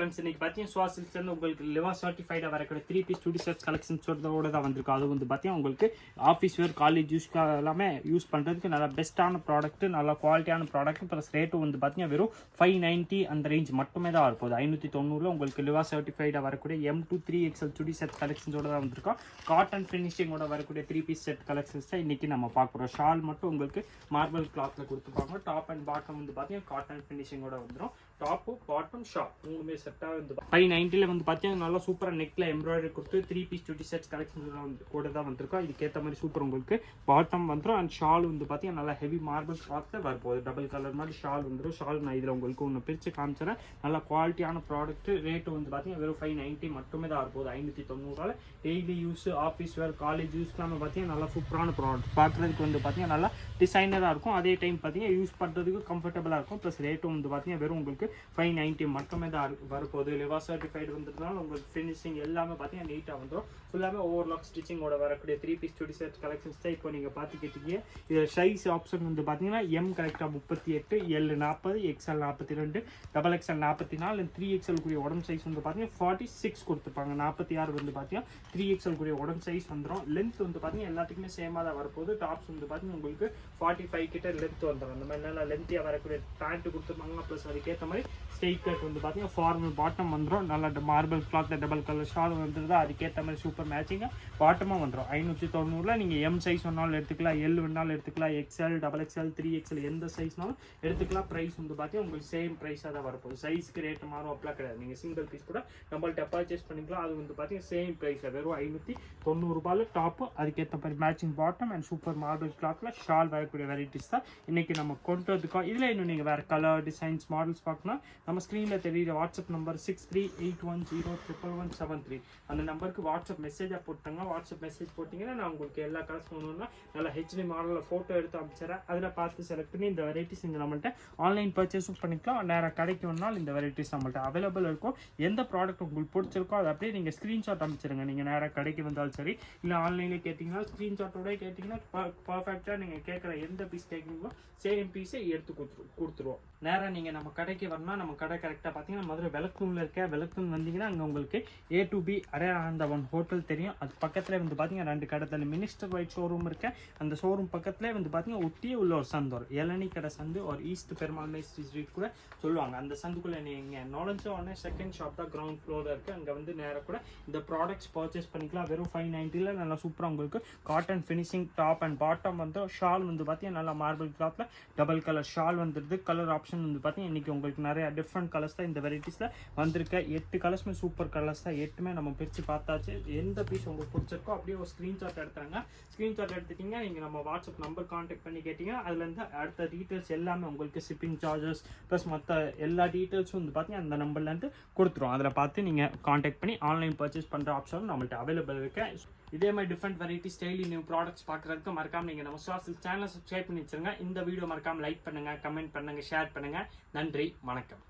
Friends இன்னைக்கு பார்த்தீங்கன்னா சுவா சில்க்ஸ்லேருந்து உங்களுக்கு லிவா சர்டிஃபைடாக வரக்கூடிய 3-piece 2D செட்ஸ் கலெக்ஷன்ஸோட தான் வந்திருக்கு. அது வந்து பார்த்தீங்கன்னா உங்களுக்கு ஆஃபீஸ் வேர் காலேஜ் யூஸ்க்கு எல்லாமே யூஸ் பண்ணுறதுக்கு நல்லா பெஸ்ட்டான ப்ராடக்ட், நல்லா குவாலிட்டியான ப்ராடக்ட். ப்ளஸ் ரேட்டும் வந்து பார்த்தீங்கன்னா வெறும் 590 அந்த ரேஞ்ச் மட்டுமே தான் இருப்போது. 590 உங்களுக்கு லிவா சர்டிஃபைடாக வரக்கூடிய M2 3XL 2D செட் கலெக்ஷன்ஸோட தான் வந்திருக்கோம். காட்டன் ஃபினிஷிங்கோட வரக்கூடிய 3-piece செட் கலெக்ஷன்ஸ் தான் இன்றைக்கி நம்ம பார்க்குறோம். ஷால் மட்டும் உங்களுக்கு மார்பிள் கிளாத்தில் கொடுத்துருப்பாங்க. டாப் அண்ட் பாட்டம் வந்து பார்த்தீங்கன்னா காட்டன் ஃபினிஷிங்கோட வந்துடும். டாப்பு பாட்டம் ஷாப் மூணுமே செட்டாக வந்து 590 வந்து பார்த்தீங்கன்னா நல்லா சூப்பராக நெக்கில் எம்ப்ராய்டரி கொடுத்து 3-piece 2D செட்ஸ் கலெக்ஷன்ஸ் கூட தான் வந்திருக்கோம். இதுக்கேற்ற மாதிரி சூப்பர் உங்களுக்கு பாட்டம் வந்துடும். அண்ட் ஷால் வந்து பார்த்தீங்கன்னா நல்லா ஹெவி மார்பிள் கிளாத்தில் வரப்போகுது. டபுள் கலர் மாதிரி ஷால் வந்துடும். ஷால் நான் இதில் உங்களுக்கு ஒன்று பிரித்து காமிச்சிடறேன். நல்லா குவாலிட்டியான ப்ராடக்ட். ரேட்டு வந்து பார்த்தீங்கன்னா வெறும் 590 மட்டுமே தான் இருப்போது. 590 daily use office wear college யூஸ்க்கெல்லாம் பார்த்தீங்கன்னா நல்லா சூப்பரான ப்ராடக்ட். பார்க்குறதுக்கு வந்து பார்த்தீங்கன்னா நல்லா டிசைனராக இருக்கும். அதே டைம் பார்த்தீங்கன்னா யூஸ் பண்ணுறதுக்கு கம்ஃபர்டபுளாக இருக்கும். ப்ளஸ் ரேட்டும் வந்து பார்த்தீங்கன்னா வெறும் உங்களுக்கு 590 மட்டுமே தான் வரப்போகுது. லிவா சர்டிஃபைடு வந்ததுனால உங்களுக்கு ஃபினிஷிங் எல்லாமே பார்த்தீங்கன்னா நீட்டாக வந்துடும். ஃபுல்லாகவே ஓவர்லாக் ஸ்டிச்சிங்கோட வரக்கூடிய 3-piece 2D செட் கலெக்ஷன்ஸ் தான் இப்போ நீங்கள் பார்த்துக்கிட்டீங்க. இதில் சைஸ் ஆப்ஷன் வந்து பார்த்தீங்கன்னா M கரெக்டாக 38, L 40, XL 42, XXL 44, 3XL கூடிய உடம்பு சைஸ் வந்து பார்த்தீங்கன்னா 46 கொடுத்துருப்பாங்க. 46 வந்து பார்த்தீங்கன்னா 3XL கூடிய உடம்பு சைஸ் வந்துடும். லென்த் வந்து பார்த்தீங்கன்னா எல்லாத்துக்குமே சேமாக தான் வரப்போகுது. டாப்ஸ் வந்து பார்த்தீங்கன்னா உங்களுக்கு 45 கிட்ட லென்த் வந்துடும். அந்த மாதிரி நல்லா லென்த்தியாக வரக்கூடிய பேண்ட் கொடுத்துருப்பாங்க. ப்ளஸ் அதுக்கேற்ற மாதிரி ஸ்ட்ரெயிட் கட் வந்து பார்த்தீங்கன்னா ஃபார்மல் பாட்டம் வந்துடும். நல்லா மார்பிள் கிளாத்தில் டபுள் கலர் ஷால் வந்துடுது. அதுக்கேற்ற மாதிரி சூப்பர் மேட்சிங்காக பாட்டமாக வந்துடும். 590 நீங்கள் M சைஸ் வேணாலும் எடுத்துக்கலாம், L வேணாலும் எடுத்துக்கலாம், XL, XXL, 3XL எந்த சைஸ்னாலும் எடுத்துக்கலாம். ப்ரைஸ் வந்து பார்த்தீங்கன்னா உங்களுக்கு சேம் ப்ரைஸாக தான் வரப்போகுது. சைஸ்க்கு ரேட்டு மாறும் அப்படிலாம் கிடையாது. நீங்கள் சிங்கிள் பீஸ் கூட நம்மள்ட்ட பர்ச்சேஸ் பண்ணிக்கலாம். அது வந்து பார்த்தீங்கன்னா சேம் ப்ரைஸில் வெறும் 590 டாப்பு. அதுக்கேற்ற மாதிரி matching bottom and super marble கிளாத்தில் ஷால் வரக்கூடிய வெரைட்டிஸ் தான் இன்றைக்கி நம்ம கொண்டு வந்துருக்கோம். இதில் இன்னும் நீங்கள் வேறு கலர் டிசைன்ஸ் மாடல்ஸ் பார்க்கணும். நம்ம ஸ்க்ரீனில் தெரியுற வாட்ஸ்அப் நம்பர் 6381011173 அந்த நம்பருக்கு வாட்ஸ்அப் மெசேஜாக போட்டாங்க. வாட்ஸ்அப் மெசேஜ் போட்டிங்கன்னா நான் உங்களுக்கு எல்லா கலர்ஸ் பண்ணணும்னா நல்லா HD மாடலில் ஃபோட்டோ எடுத்து அனுப்பிச்சிடறேன். அதில் பார்த்து செலக்ட் பண்ணி இந்த வெரைட்டிஸ் இங்கே நம்மள்ட்ட ஆன்லைன் பர்ச்சேஸும் பண்ணிக்கலாம். நேராக கடைக்கு வந்தாலும் இந்த வெரைட்டிஸ் நம்மள்ட்ட அவைலபிள் இருக்கும். எந்த ப்ராடக்ட் உங்களுக்கு பிடிச்சிருக்கோ அதை அப்படியே நீங்கள் ஸ்க்ரீன்ஷாட் அனுப்பிச்சிருங்க. நீங்கள் நேராக கடைக்கு வந்தாலும் சரி, இல்லை ஆன்லைனில் கேட்டிங்கன்னா ஸ்க்ரீன்ஷாட்டோட கேட்டிங்கன்னா பர்ஃபெக்டாக நீங்கள் கேட்குற எந்த பீஸ் கேட்குறீங்களோ சேம் பீஸை எடுத்து கொடுத்துருவோம். நேராக நீங்கள் நம்ம கடைக்கு வரணும். நம்ம கடை கரெக்டாக பார்த்தீங்கன்னா மதுரை விளக்குல இருக்க. விளக்குன்னு வந்தீங்கன்னா அங்கே உங்களுக்கு A to B அரையாண்டவன் ஹோட்டல் தெரியும். அது பக்கத்தில் வந்து பார்த்தீங்கன்னா 2 கடை தள்ளி மினிஸ்டர் ஒயிட் ஷோரூம் இருக்கு. அந்த ஷோரூம் பக்கத்தில் வந்து பார்த்தீங்கன்னா ஒட்டியே உள்ள ஒரு சந்து வரும். இளநீ கடை சந்து ஒரு ஈஸ்ட் பெருமாள் மேஸ்ட்ரி ஸ்ட்ரீட் கூட சொல்லுவாங்க. அந்த சந்துக்குள்ளே நீங்கள் நுழைஞ்ச உடனே செகண்ட் ஷாப் தான் கிரவுண்ட் ஃப்ளோரில் இருக்குது. அங்கே வந்து நேராக கூட இந்த ப்ராடக்ட்ஸ் பர்ச்சேஸ் பண்ணிக்கலாம். வெறும் 590 நல்லா சூப்பராக உங்களுக்கு cotton finishing top and bottom வந்து ஷால் வந்து பார்த்தீங்கன்னா நல்லா மார்பிள் கிளாத்தில் டபுள் கலர் ஷால் வந்துடுது. கலர் ஆப்ஷன் வந்து பார்த்தீங்கன்னா இன்றைக்கி உங்களுக்கு நிறைய டிஃப்ரெண்ட் கலர்ஸ் தான் இந்த வெரைட்டிஸில் வந்திருக்க. 8 கலர்ஸுமே சூப்பர் கலர்ஸ் தான். 8மே நம்ம பிரித்து பார்த்தாச்சு. எந்த பீஸ் உங்களுக்கு பிடிச்சிருக்கோ அப்படியே ஒரு ஸ்க்ரீன்ஷாட் எடுத்துறாங்க. ஸ்க்ரீன்ஷாட் எடுத்துட்டிங்க நீங்கள் நம்ம வாட்ஸ்அப் நம்பர் கான்டாக்ட் பண்ணி கேட்டிங்கன்னா அதுலேருந்து அடுத்த டீட்டெயில்ஸ் எல்லாமே உங்களுக்கு ஷிப்பிங் சார்ஜஸ் ப்ளஸ் மற்ற எல்லா டீட்டெயில்ஸும் வந்து பார்த்தீங்கன்னா அந்த நம்பர்லேருந்து கொடுத்துரும். அதில் பார்த்து நீங்கள் கான்டாக்ட் பண்ணி ஆன்லைன் பர்ச்சேஸ் பண்ணுற ஆப்ஷனும் நம்மள்ட்ட அவைலபிள் இருக்கு. இதே மாதிரி different varieties daily new products பார்க்குறதுக்கு மறக்காம நீங்கள் நம்ம சுவா சில்க்ஸ் சேனலை சப்ஸ்கிரைப் பண்ணி வச்சுருங்க. இந்த வீடியோ மறக்காம லைக் பண்ணுங்கள், கமெண்ட் பண்ணுங்கள், ஷேர் பண்ணுங்கள். நன்றி, வணக்கம்.